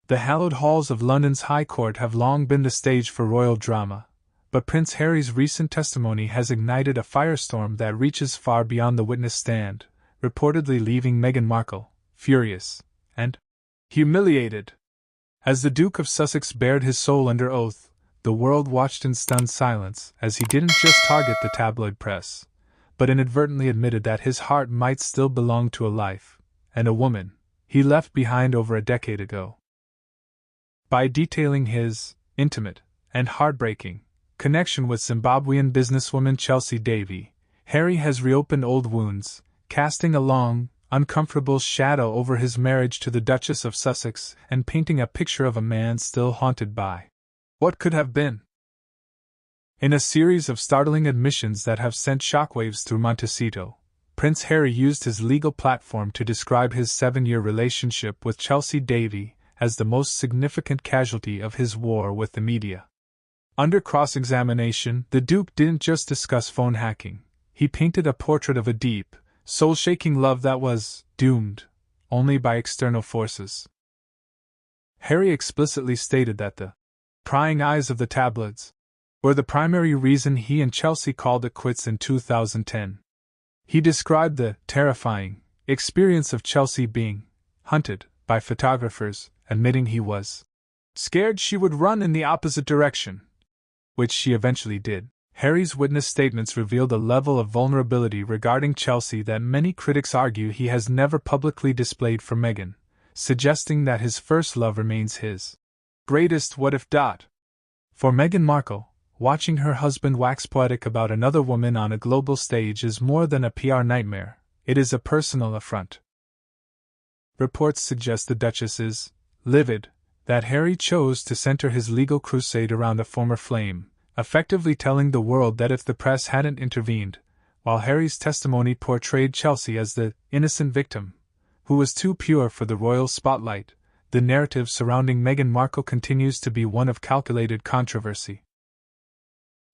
The hallowed halls of London's High Court have long been the stage for royal drama, but Prince Harry's recent testimony has ignited a firestorm that reaches far beyond the witness stand, reportedly leaving Meghan Markle furious and humiliated. As the Duke of Sussex bared his soul under oath, the world watched in stunned silence as he didn't just target the tabloid press, but inadvertently admitted that his heart might still belong to a life, and a woman, he left behind over a decade ago. By detailing his intimate and heartbreaking connection with Zimbabwean businesswoman Chelsy Davy, Harry has reopened old wounds, casting a long, uncomfortable shadow over his marriage to the Duchess of Sussex and painting a picture of a man still haunted by what could have been. In a series of startling admissions that have sent shockwaves through Montecito, Prince Harry used his legal platform to describe his 7-year relationship with Chelsy Davy as the most significant casualty of his war with the media. Under cross-examination, the Duke didn't just discuss phone hacking, he painted a portrait of a deep, soul-shaking love that was doomed only by external forces. Harry explicitly stated that the prying eyes of the tabloids were the primary reason he and Chelsy called it quits in 2010. He described the terrifying experience of Chelsy being hunted by photographers, admitting he was scared she would run in the opposite direction, which she eventually did. Harry's witness statements revealed a level of vulnerability regarding Chelsy that many critics argue he has never publicly displayed for Meghan, suggesting that his first love remains his greatest what-if. For Meghan Markle, watching her husband wax poetic about another woman on a global stage is more than a PR nightmare, it is a personal affront. Reports suggest the Duchess is livid that Harry chose to center his legal crusade around a former flame, effectively telling the world that if the press hadn't intervened, while Harry's testimony portrayed Chelsy as the innocent victim, who was too pure for the royal spotlight, the narrative surrounding Meghan Markle continues to be one of calculated controversy.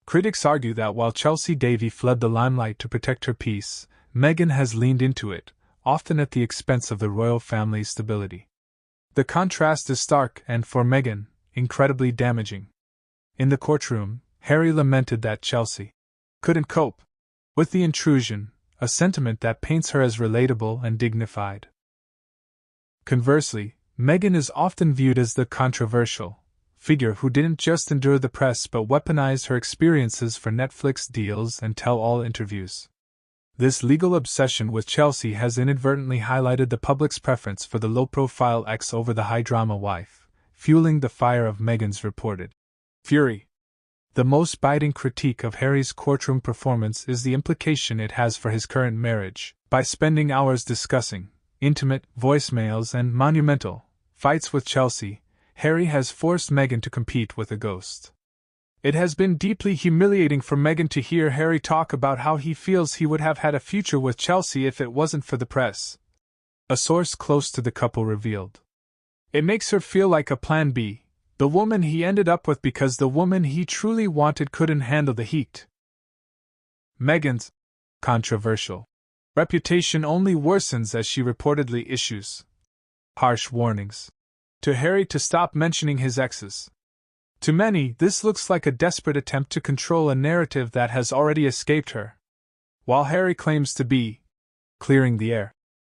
Critics argue that while Chelsy Davy fled the limelight to protect her peace, Meghan has leaned into it, often at the expense of the royal family's stability. The contrast is stark and, for Meghan, incredibly damaging. In the courtroom, Harry lamented that Chelsy couldn't cope with the intrusion, a sentiment that paints her as relatable and dignified. Conversely, Meghan is often viewed as the controversial figure who didn't just endure the press but weaponized her experiences for Netflix deals and tell-all interviews. This legal obsession with Chelsy has inadvertently highlighted the public's preference for the low-profile ex over the high-drama wife, fueling the fire of Meghan's reported fury. The most biting critique of Harry's courtroom performance is the implication it has for his current marriage. By spending hours discussing intimate voicemails and monumental fights with Chelsy, Harry has forced Meghan to compete with a ghost. It has been deeply humiliating for Meghan to hear Harry talk about how he feels he would have had a future with Chelsy if it wasn't for the press, a source close to the couple revealed. It makes her feel like a plan B, the woman he ended up with because the woman he truly wanted couldn't handle the heat. Meghan's controversial reputation only worsens as she reportedly issues harsh warnings to Harry to stop mentioning his exes. To many, this looks like a desperate attempt to control a narrative that has already escaped her. While Harry claims to be clearing the air,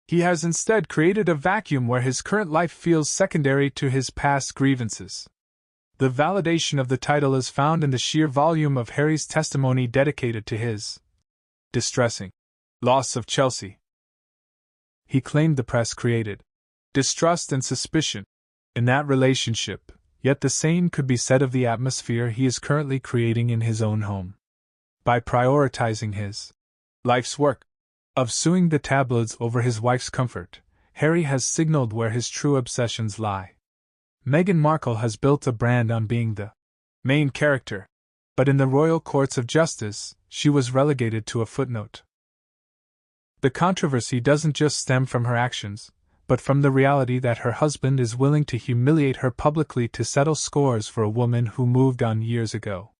he has instead created a vacuum where his current life feels secondary to his past grievances. The validation of the title is found in the sheer volume of Harry's testimony dedicated to his distressing loss of Chelsy. He claimed the press created distrust and suspicion in that relationship, yet the same could be said of the atmosphere he is currently creating in his own home. By prioritizing his life's work of suing the tabloids over his wife's comfort, Harry has signaled where his true obsessions lie. Meghan Markle has built a brand on being the main character, but in the royal courts of justice, she was relegated to a footnote. The controversy doesn't just stem from her actions, but from the reality that her husband is willing to humiliate her publicly to settle scores for a woman who moved on years ago.